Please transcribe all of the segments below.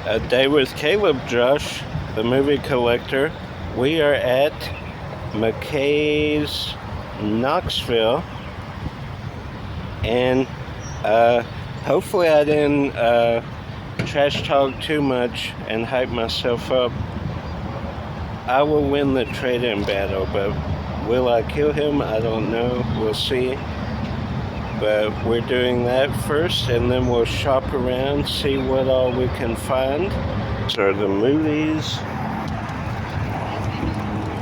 A day with Caleb, Josh, the movie collector. We are at Mckay's Knoxville, and hopefully I didn't trash talk too much and hype myself up. I will win the trade-in battle, but will I kill him? I don't know. We'll see. But we're doing that first, and then we'll shop around, see what all we can find. Those are the movies.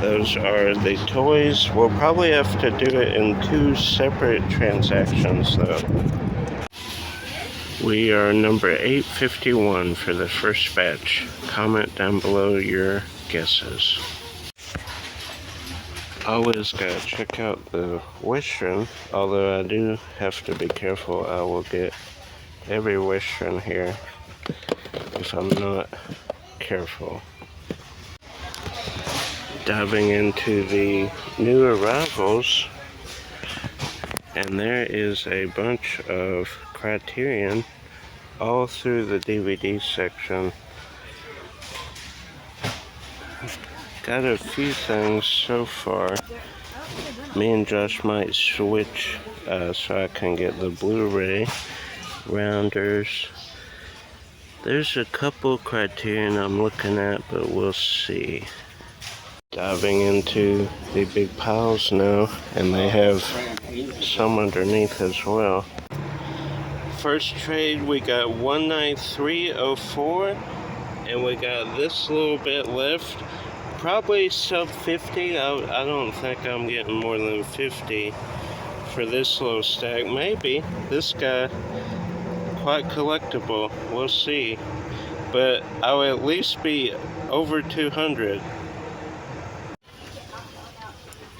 Those are the toys. We'll probably have to do it in 2 separate transactions, though. We are number 851 for the first batch. Comment down below your guesses. Always gotta check out the Western, although I do have to be careful. I will get every Western here if I'm not careful. Diving into the new arrivals, and there is a bunch of Criterion all through the DVD section. Got a few things so far. Me and Josh might switch so I can get the Blu-ray rounders. There's a couple Criterion I'm looking at, but we'll see. Diving into the big piles now, and they have some underneath as well. First trade, we got 193.04, and we got this little bit left. Probably sub 50. I don't think I'm getting more than 50 for this little stack. Maybe. This guy, quite collectible. We'll see. But I'll at least be over 200.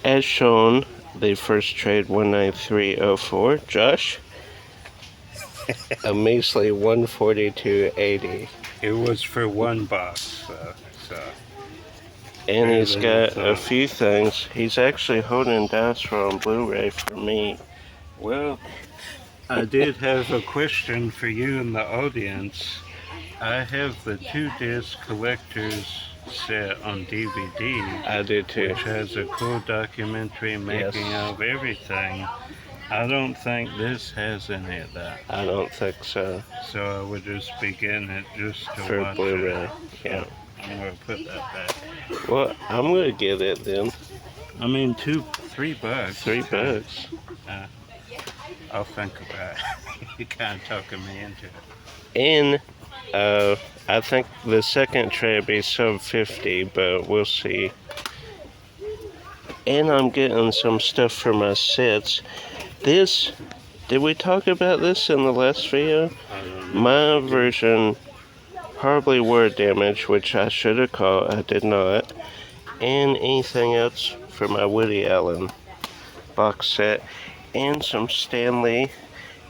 As shown, the first trade 193.04. Josh? A measly 142.80. It was for one box, so. And he's got a few things. He's actually holding dice on Blu-ray for me. Well, I did have a question for you in the audience. I have the 2-disc collector's set on DVD. I do too. Which has a cool documentary making of everything. I don't think this has any of that. I don't think so. So I would just be getting it just to for watch Blu-ray. it. Yeah. I'm going to put that back. Well, I'm going to get it then. I mean, $3. $3. I'll think about it. You're kind of talking me into it. And I think the second tray will be sub 50, but we'll see. And I'm getting some stuff for my sets. This, did we talk about this in the last video? My version, horribly word damage, which I should have caught, I did not. And anything else for my Woody Allen box set. And some Stanley.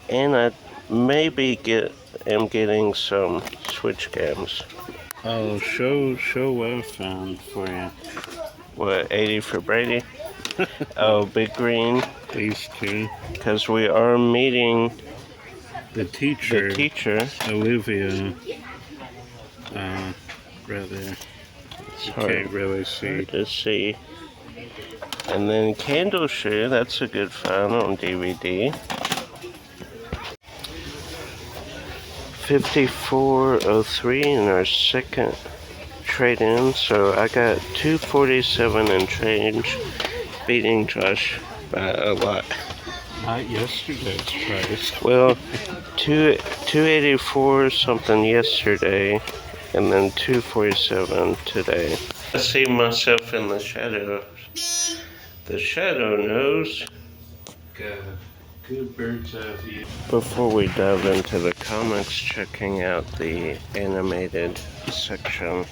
And I maybe am getting some Switch games. Oh, show what I found for you. What, 80 for Brady? Oh, Big Green. These two. Because we are meeting the teacher. Olivia. Rather. You can't really see. Hard to see. And then Candle Shoe, that's a good find on DVD. 54.03 in our second trade-in, so I got 247 and change, beating Josh by a lot. Not yesterday's price. Well, 284 something yesterday, and then 247 today. I see myself in the shadow. The shadow knows. Good bird's eye view. Before we dive into the comics, checking out the animated section.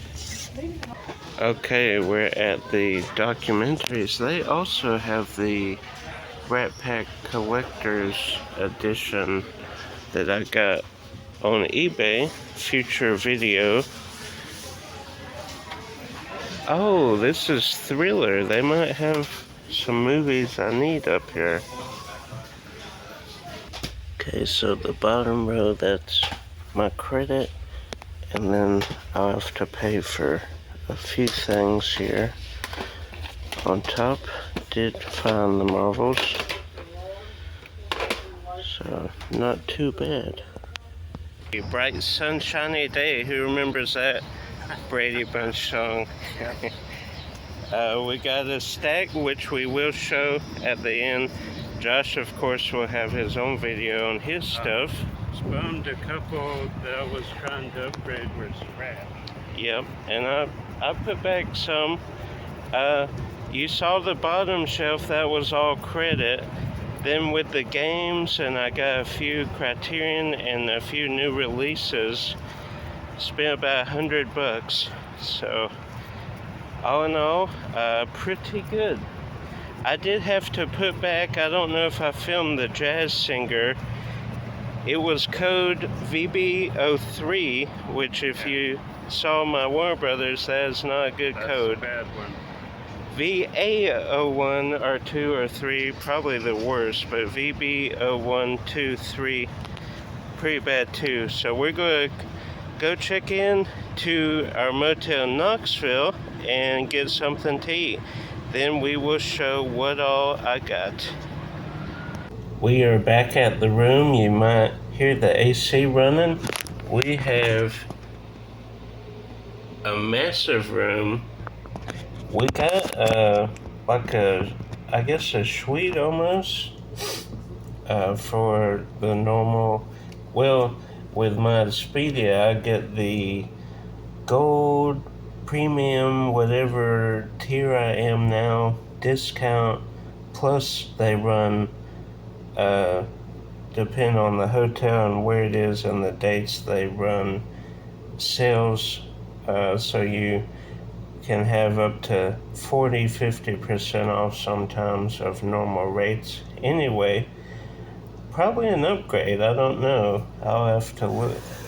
Okay, we're at the documentaries. They also have the Rat Pack Collector's Edition that I got on eBay. Future video. Oh, this is Thriller. They might have some movies I need up here. Okay, so the bottom row, that's my credit. And then I'll have to pay for a few things here. On top, did find the marbles. So, not too bad. A bright sunshiny day. Who remembers that Brady Bunch song? We got a stack, which we will show at the end. Josh, of course, will have his own video on his stuff. Spawned a couple that I was trying to upgrade were scrap. Yep, and I put back some. You saw the bottom shelf, that was all credit. Then with the games, and I got a few Criterion and a few new releases, spent about $100. So all in all, pretty good. I did have to put back, I don't know if I filmed the jazz singer. It was code VB03, which if you saw my Warner Brothers, that is not a good code. That's a bad one. VA01 or 2 or 3, probably the worst, but VB01, 2, 3, pretty bad too. So we're going to go check in to our motel in Knoxville and get something to eat. Then we will show what all I got. We are back at the room. You might hear the AC running. We have a massive room. We got like I guess a suite almost for the normal. Well, with my Expedia, I get the gold, premium, whatever tier I am now, discount, plus they run, depend on the hotel and where it is and the dates, they run sales, so you can have up to 40-50% off sometimes of normal rates. Anyway, probably an upgrade, I don't know. I'll have to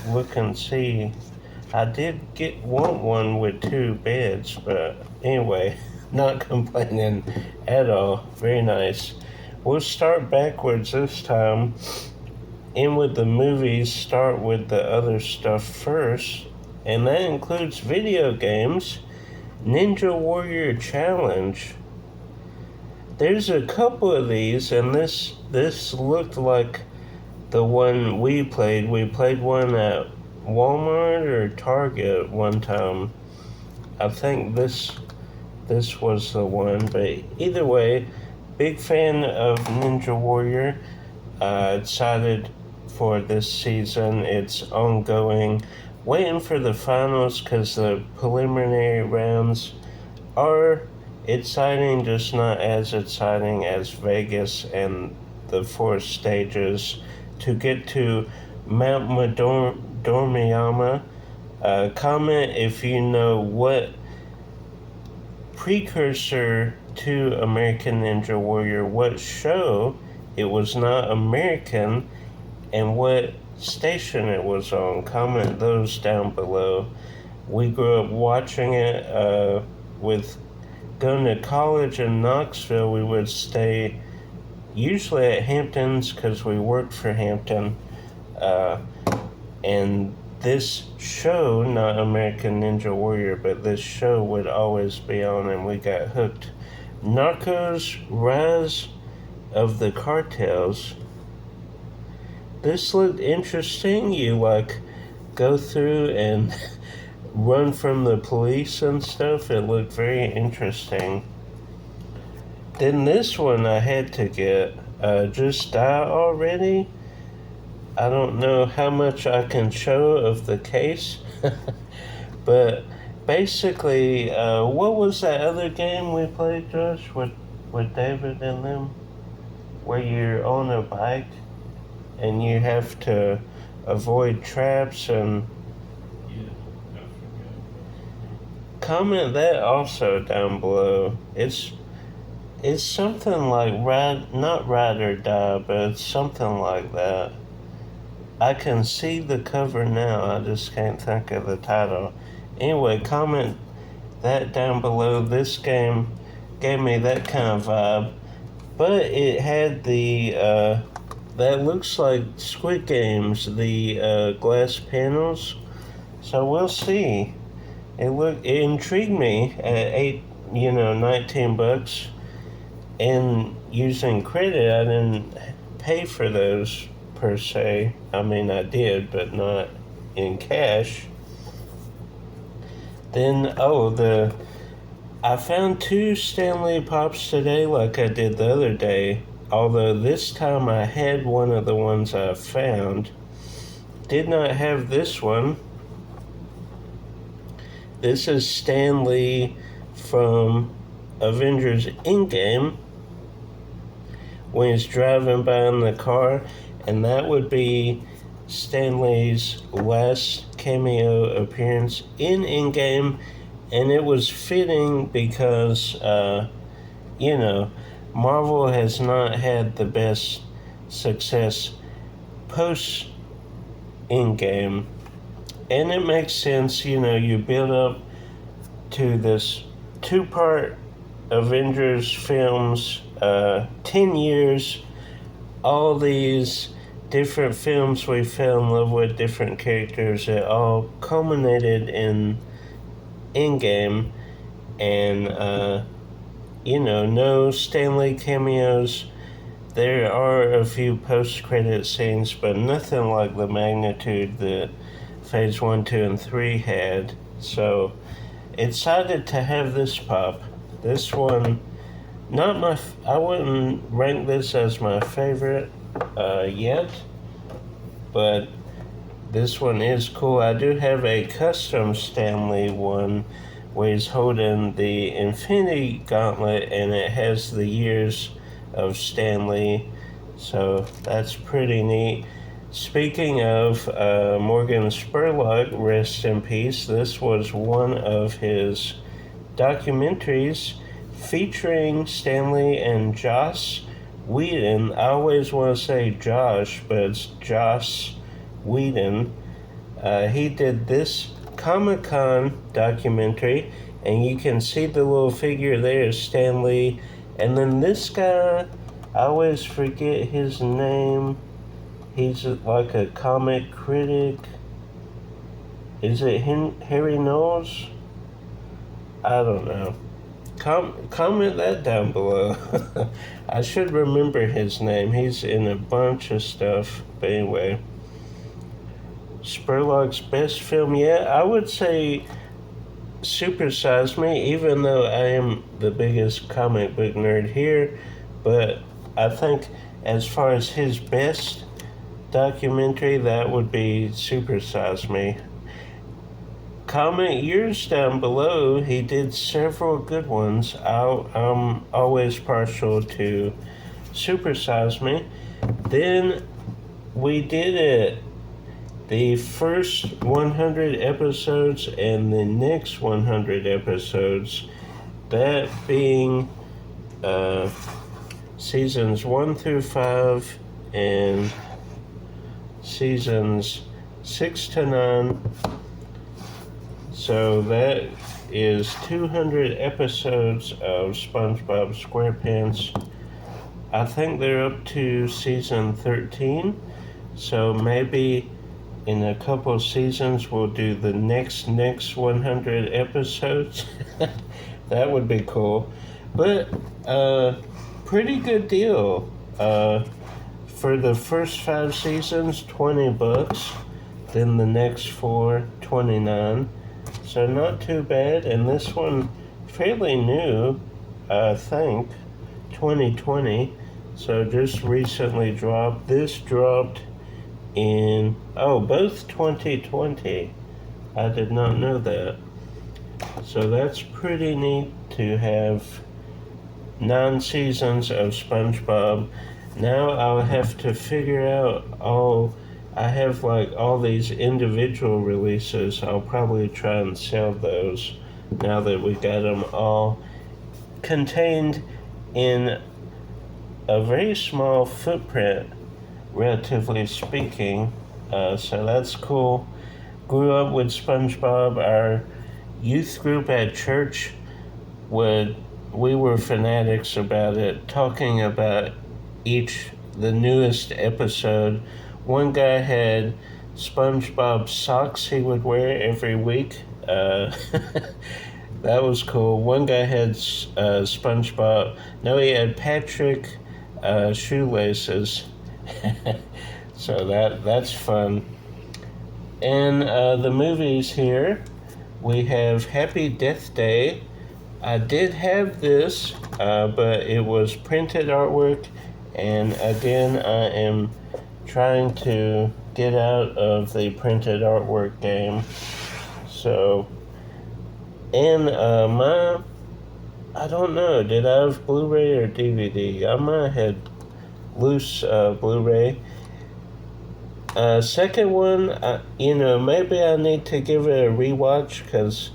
look and see. I did want one with 2 beds, but anyway, not complaining at all. Very nice. We'll start backwards this time. In with the movies, start with the other stuff first, and that includes video games. Ninja Warrior Challenge. There's a couple of these, and this looked like the one we played. We played one at Walmart or Target one time. I think this was the one, but either way, big fan of Ninja Warrior. Excited for this season. It's ongoing. Waiting for the finals because the preliminary rounds are exciting, just not as exciting as Vegas and the 4 stages. To get to Mount Dormiyama, comment if you know what precursor to American Ninja Warrior, what show it was not American, and what station it was on. Comment those down below. We grew up watching it with going to college in Knoxville. We would stay usually at Hampton's because we worked for Hampton, and this show, not American Ninja Warrior, but this show would always be on, and we got hooked. Narcos: Rise of the Cartels. This looked interesting. You go through and run from the police and stuff. It looked very interesting. Then this one I had to get. Just Die Already. I don't know how much I can show of the case, but basically, what was that other game we played, Josh, with David and them, where you're on a bike and you have to avoid traps and... Comment that also down below. It's something like not Ride or Die, but it's something like that. I can see the cover now, I just can't think of the title. Anyway, comment that down below. This game gave me that kind of vibe, but it had the that looks like Squid Games, the glass panels. So we'll see. It intrigued me at $19, and using credit, I didn't pay for those per se. I mean, I did, but not in cash. Then, I found 2 Stanley Pops today, like I did the other day. Although this time I had one of the ones I found. Did not have this one. This is Stan Lee from Avengers Endgame when he's driving by in the car, and that would be Stan Lee's last cameo appearance in Endgame, and it was fitting because, Marvel has not had the best success post Endgame. And it makes sense, you build up to this 2-part Avengers films, 10 years, all these different films we fell in love with, different characters, it all culminated in Endgame, and, no Stan Lee cameos. There are a few post-credit scenes, but nothing like the magnitude that Phase 1, 2, and 3 had. So, excited to have this pop. This one, I wouldn't rank this as my favorite yet, but this one is cool. I do have a custom Stan Lee one where he's holding the Infinity Gauntlet, and it has the years of Stan Lee, so that's pretty neat. Speaking of Morgan Spurlock, rest in peace, this was one of his documentaries featuring Stan Lee and Joss Whedon. I always want to say Josh, but it's Joss Whedon. He did this Comic-Con documentary, and you can see the little figure there, Stan Lee. And then this guy, I always forget his name. He's like a comic critic. Is it Harry Knowles? I don't know. Comment that down below. I should remember his name. He's in a bunch of stuff. But anyway, Spurlock's best film yet? I would say Super Size Me, even though I am the biggest comic book nerd here. But I think as far as his best documentary, that would be Super Size Me. Comment yours down below. He did several good ones. I'm always partial to Super Size Me. Then we did it. The first 100 episodes and the next 100 episodes, that being seasons 1 through 5 and seasons 6 to 9. So that is 200 episodes of SpongeBob SquarePants. I think they're up to season 13. So maybe in a couple of seasons we'll do the next 100 episodes. That would be cool. But pretty good deal. For the first 5 seasons, $20. Then the next 4, $29. So not too bad. And this one, fairly new, I think, 2020. So just recently dropped. This dropped in, both 2020. I did not know that. So that's pretty neat to have 9 seasons of SpongeBob. Now I'll have to figure out I have like all these individual releases. I'll probably try and sell those now that we got them all contained in a very small footprint, relatively speaking. So that's cool. Grew up with SpongeBob. Our youth group at church we were fanatics about it, talking about the newest episode. One guy had SpongeBob socks he would wear every week. That was cool. One guy had SpongeBob. No, he had Patrick shoelaces. So that's fun. And the movies here, we have Happy Death Day. I did have this, but it was printed artwork, and again, I am trying to get out of the printed artwork game. So, and I don't know, did I have Blu-ray or DVD? I might have had loose Blu-ray. Second one, maybe I need to give it a rewatch because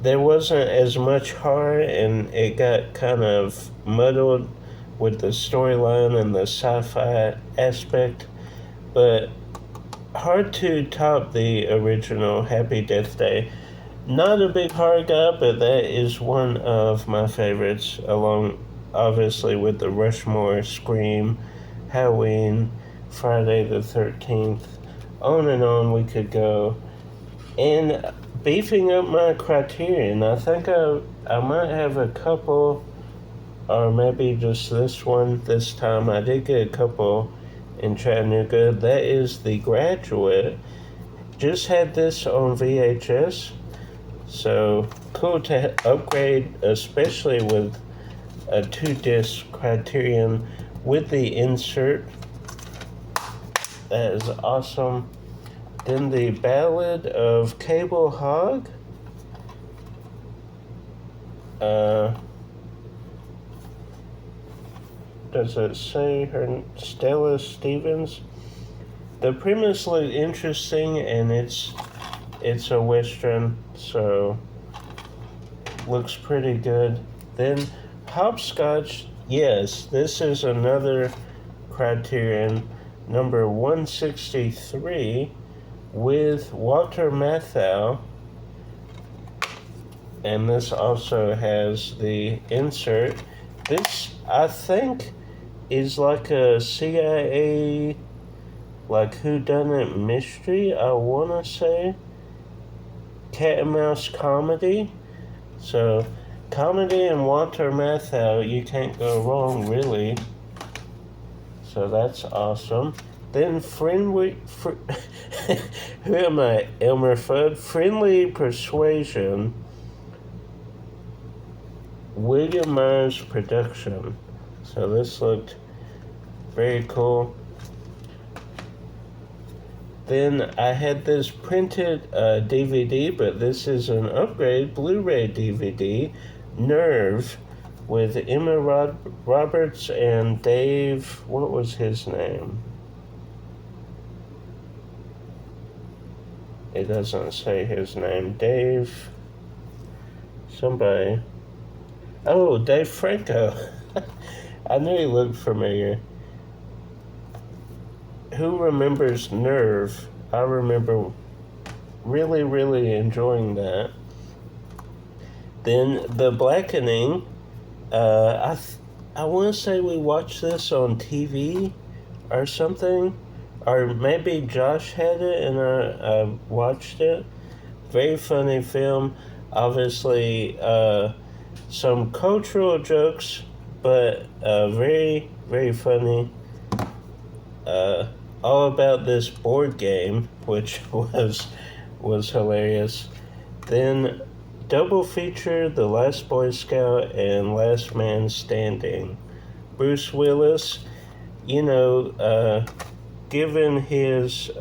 there wasn't as much horror and it got kind of muddled with the storyline and the sci-fi aspect, but hard to top the original Happy Death Day. Not a big horror guy, but that is one of my favorites, along obviously with the Rushmore, Scream, Halloween, Friday the 13th, on and on we could go. And beefing up my criterion, I think I might have a couple, or maybe just this one this time. I did get a couple in Chattanooga. That is The Graduate. Just had this on VHS. So cool to upgrade, especially with a 2-disc criterion with the insert. That is awesome. Then the Ballad of Cable Hogg. Does it say her? Stella Stevens? The premise looked interesting, and it's a Western, so looks pretty good. Then Hopscotch, yes, this is another criterion, number 163, with Walter Matthau, and this also has the insert. This, I think, is like a CIA, like whodunit mystery, I want to say. Cat and mouse comedy. So, comedy and Walter Matthau, you can't go wrong, really. So that's awesome. Then who am I? Elmer Fudd. Friendly Persuasion. William Myers production. So this looked very cool. Then I had this printed DVD, but this is an upgrade Blu-ray DVD, Nerve, with Emma Roberts and Dave, what was his name? It doesn't say his name. Dave, somebody. Oh, Dave Franco. I knew he looked familiar. Who remembers Nerve? I remember really, really enjoying that. Then The Blackening. I want to say we watched this on TV or something. Or maybe Josh had it and I watched it. Very funny film. Obviously, some cultural jokes, but very, very funny. All about this board game, which was hilarious. Then double feature, The Last Boy Scout and Last Man Standing. Bruce Willis, given his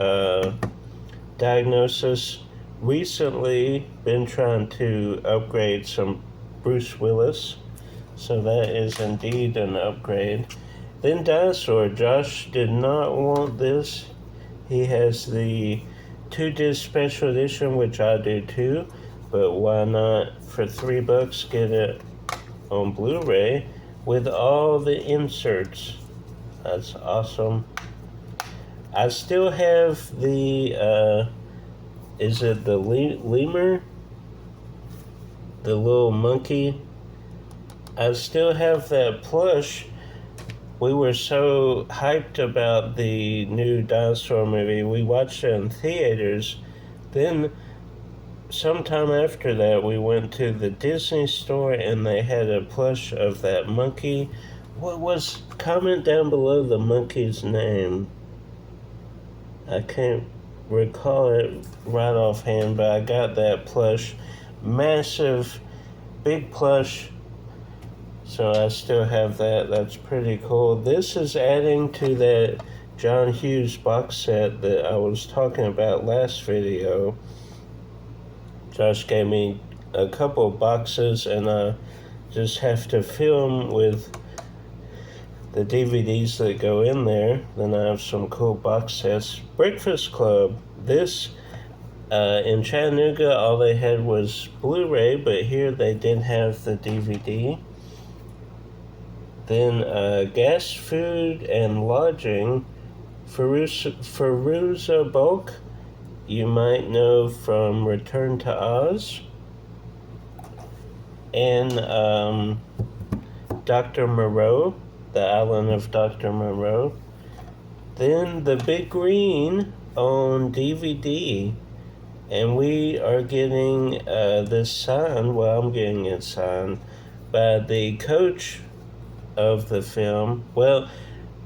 diagnosis, recently been trying to upgrade some Bruce Willis, so that is indeed an upgrade. Then Dinosaur, Josh did not want this. He has the 2-disc special edition, which I do too, but why not, for $3, get it on Blu-ray with all the inserts. That's awesome. I still have the, is it the lemur? The little monkey? I still have that plush we were so hyped about the new dinosaur movie. We watched it in theaters. Then, sometime after that, we went to the Disney store and they had a plush of that monkey. What was, comment down below the monkey's name? I can't recall it right offhand, but I got that plush. Massive, big plush. So I still have that. That's pretty cool. This is adding to that John Hughes box set that I was talking about last video. Josh gave me a couple boxes and I just have to film with the DVDs that go in there. Then I have some cool box sets. Breakfast Club. This, in Chattanooga, all they had was Blu-ray, but here they did have the DVD. Then gas, food, and lodging. Feruza Bulk, you might know from Return to Oz. And Dr. Moreau, the island of Dr. Moreau. Then The Big Green on DVD. And we are getting this signed, well, I'm getting it signed, by the coach of the film. Well,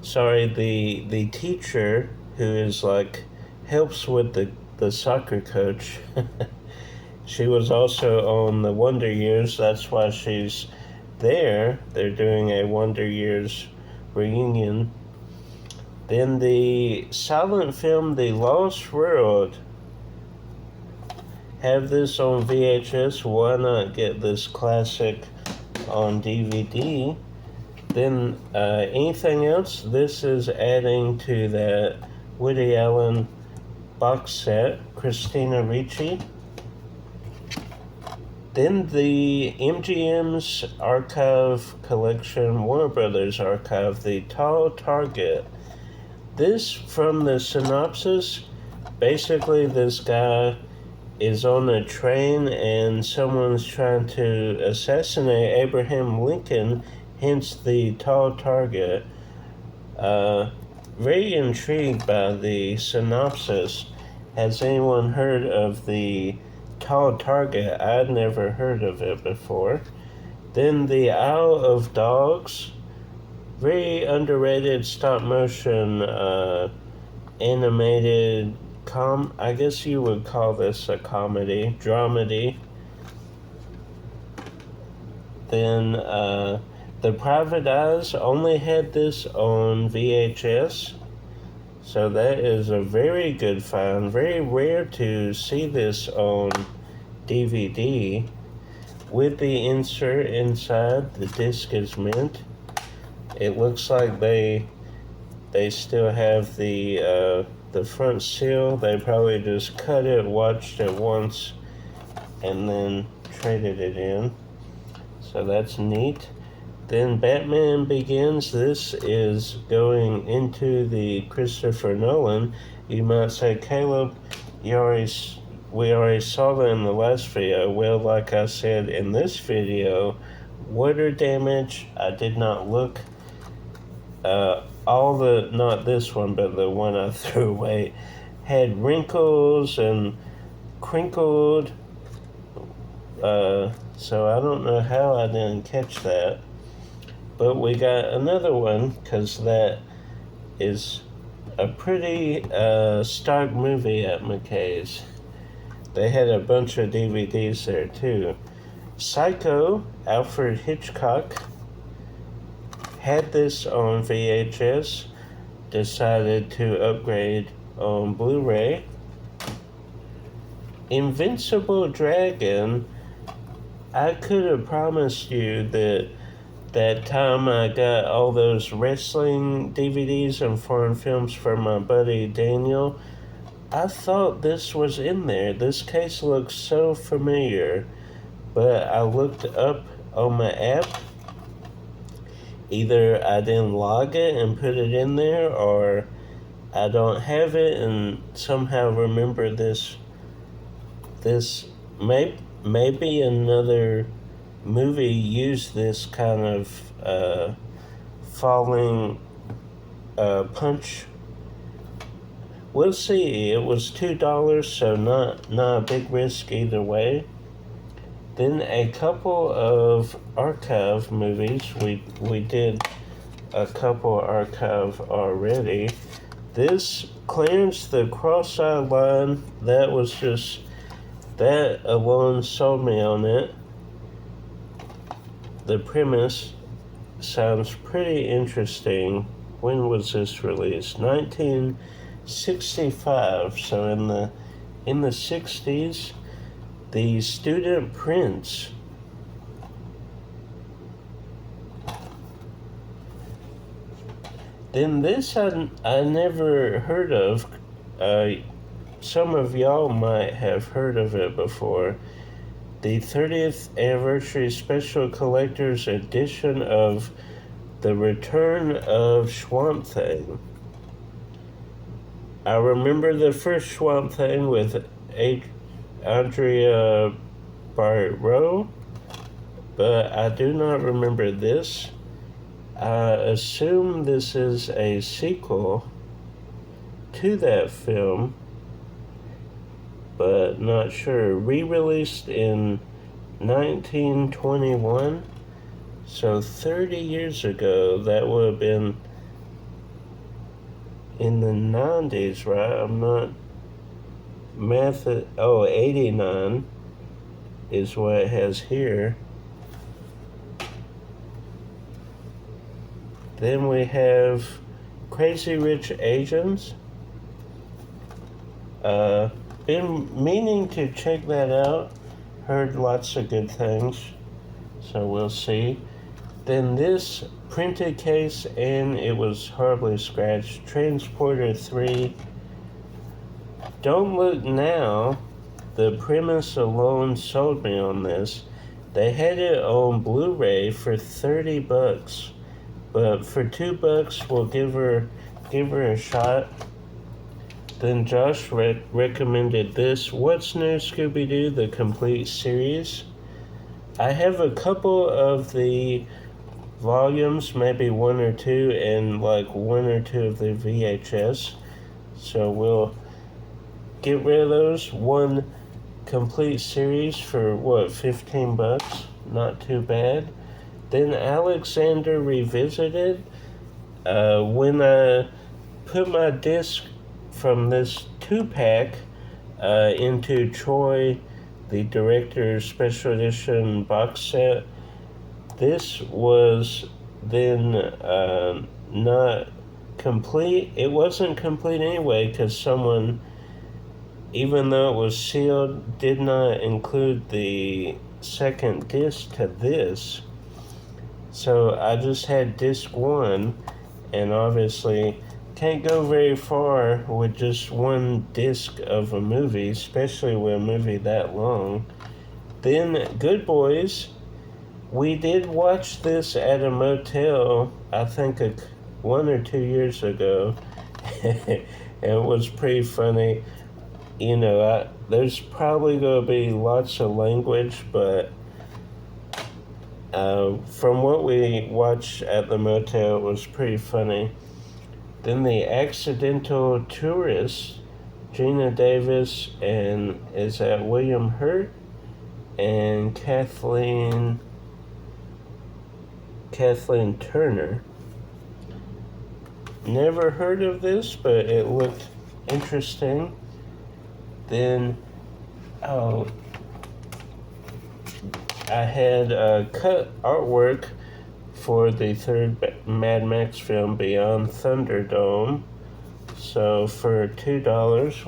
sorry, the teacher who is like, helps with the soccer coach. She was also on the Wonder Years, that's why she's there. They're doing a Wonder Years reunion. Then the silent film The Lost World. Have this on VHS, why not get this classic on DVD? Then anything else, this is adding to that Woody Allen box set, Christina Ricci. Then the MGM's archive collection, Warner Brothers archive, The Tall Target. This, from the synopsis, basically this guy is on a train and someone's trying to assassinate Abraham Lincoln, hence the tall target. Very intrigued by the synopsis. Has anyone heard of the tall target? I'd never heard of it before. Then the Isle of Dogs. Very underrated stop motion animated I guess you would call this a comedy, dramedy. Then The Private Eyes, only had this on VHS, so that is a very good find. Very rare to see this on DVD. With the insert inside, the disc is mint. It looks like they still have the front seal. They probably just cut it, watched it once, and then traded it in. So that's neat. Then Batman Begins. This is going into the Christopher Nolan. You might say, Caleb, we already saw that in the last video. Well, like I said in this video, water damage. I did not look. Not this one, but the one I threw away, had wrinkles and crinkled. So I don't know how I didn't catch that. But we got another one, because that is a pretty stock movie at Mckay's. They had a bunch of DVDs there too. Psycho, Alfred Hitchcock. Had this on VHS, decided to upgrade on Blu-ray. Invincible Dragon, I could have promised you that time I got all those wrestling DVDs and foreign films from my buddy Daniel, I thought this was in there. This case looks so familiar, but I looked up on my app. Either I didn't log it and put it in there, or I don't have it and somehow remember this maybe another movie used this kind of falling punch. We'll see. It was $2, so not a big risk either way. Then a couple of archive movies. We did a couple archive already. This Clarence the Cross-Eyed Lion, that alone sold me on it. The premise sounds pretty interesting. When was this released? 1965. So in the 60s, the student prince. Then this I never heard of. Some of y'all might have heard of it before. The 30th Anniversary Special Collector's Edition of The Return of Swamp Thing. I remember the first Swamp Thing with Andrea Barreau, but I do not remember this. I assume this is a sequel to that film, but not sure. Re-released in 1921, so 30 years ago. That would have been in the 90s, right? I'm not... 89 is what it has here. Then we have Crazy Rich Asians. Been meaning to check that out. Heard lots of good things, so we'll see. Then this printed case, and it was horribly scratched. Transporter 3. Don't Look Now. The premise alone sold me on this. They had it on Blu-ray for $30, but for $2, we'll give her a shot. Then Josh recommended this. What's New, Scooby-Doo? The complete series. I have a couple of the volumes, maybe one or two, and like one or two of the VHS. So we'll get rid of those. One complete series for what, $15? Not too bad. Then Alexander Revisited. When I put my disc from this 2-pack into Troy, the director's special edition box set, this was then not complete. It wasn't complete anyway, because someone, even though it was sealed, did not include the second disc to this. So I just had disc 1, and obviously can't go very far with just one disc of a movie, especially with a movie that long. Then Good Boys. We did watch this at a motel, I think 1 or 2 years ago. And it was pretty funny. You know, there's probably going to be lots of language, but from what we watched at the motel, it was pretty funny. Then The Accidental Tourist, Gina Davis, and is that William Hurt and Kathleen Turner. Never heard of this, but it looked interesting. Then, I had cut artwork for the third Mad Max film, Beyond Thunderdome. So for $2,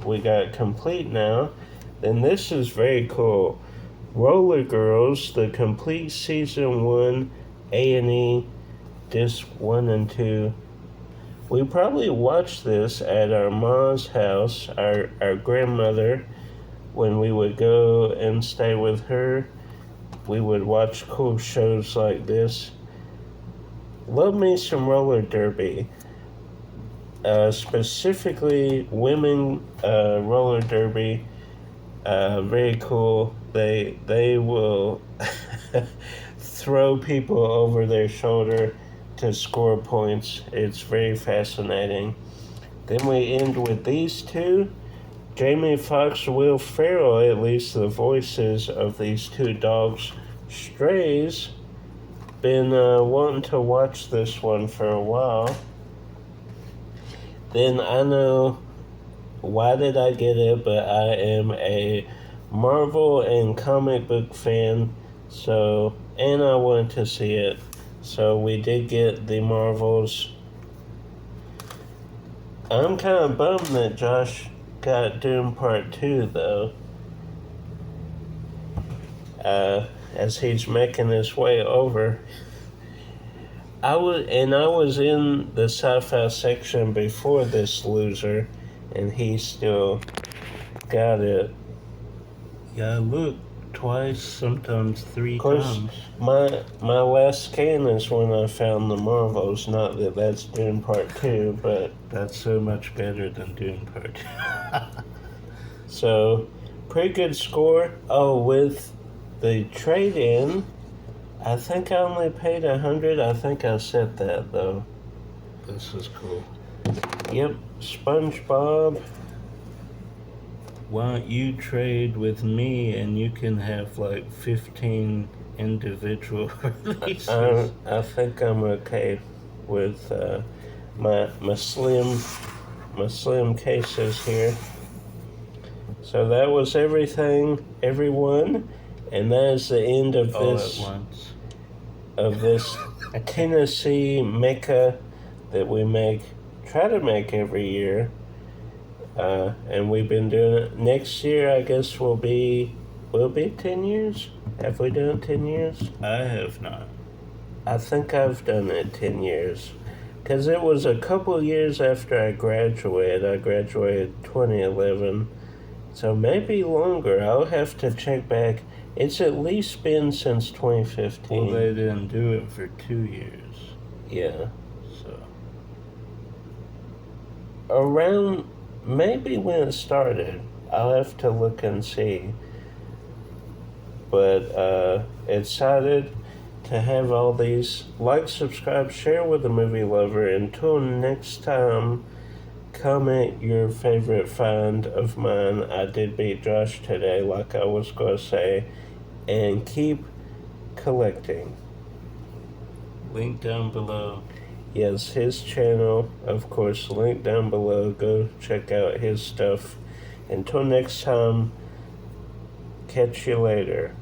we got complete now. Then this is very cool. Roller Girls, the complete season 1 A&E disc 1 and 2. We probably watched this at our mom's house, our grandmother, when we would go and stay with her. We would watch cool shows like this. Love me some roller derby. Specifically women roller derby. Very cool. They will throw people over their shoulder to score points. It's very fascinating. Then we end with these two. Jamie Foxx, Will Ferrell, at least the voices of these two dogs, strays. Been wanting to watch this one for a while. Then I know why did I get it, but I am a Marvel and comic book fan, so, and I wanted to see it. So we did get the Marvels. I'm kind of bummed that Josh got Doom Part 2, though. As he's making his way over. I was in the sci-fi section before this loser, and he still got it. Yeah, look, twice, sometimes three Of course, times. my last scan is when I found the Marvels. Not that that's Doom Part 2, but That's so much better than Doom Part 2. so pretty good score. Oh, with the trade-in, I think I only paid $100. I think I said that though. This is cool. Yep, SpongeBob. Why don't you trade with me and you can have like 15 individual releases? I think I'm okay with my slim cases here. So that was everything, everyone, and that is the end of All this at once. Tennessee Mckay that we try to make every year. And we've been doing it. Next year, I guess will be 10 years. Have we done it 10 years? I have not. I think I've done it 10 years. Because it was a couple years after I graduated. I graduated 2011. So maybe longer. I'll have to check back. It's at least been since 2015. Well, they didn't do it for 2 years. Yeah. So, Around maybe when it started. I'll have to look and see. But excited to have all these. Like, subscribe, share with a movie lover. Until next time, comment your favorite find of mine. I did beat Josh today, like I was going to say. And keep collecting. link down below. Yes, his channel, of course, link down below. Go check out his stuff. Until next time, catch you later.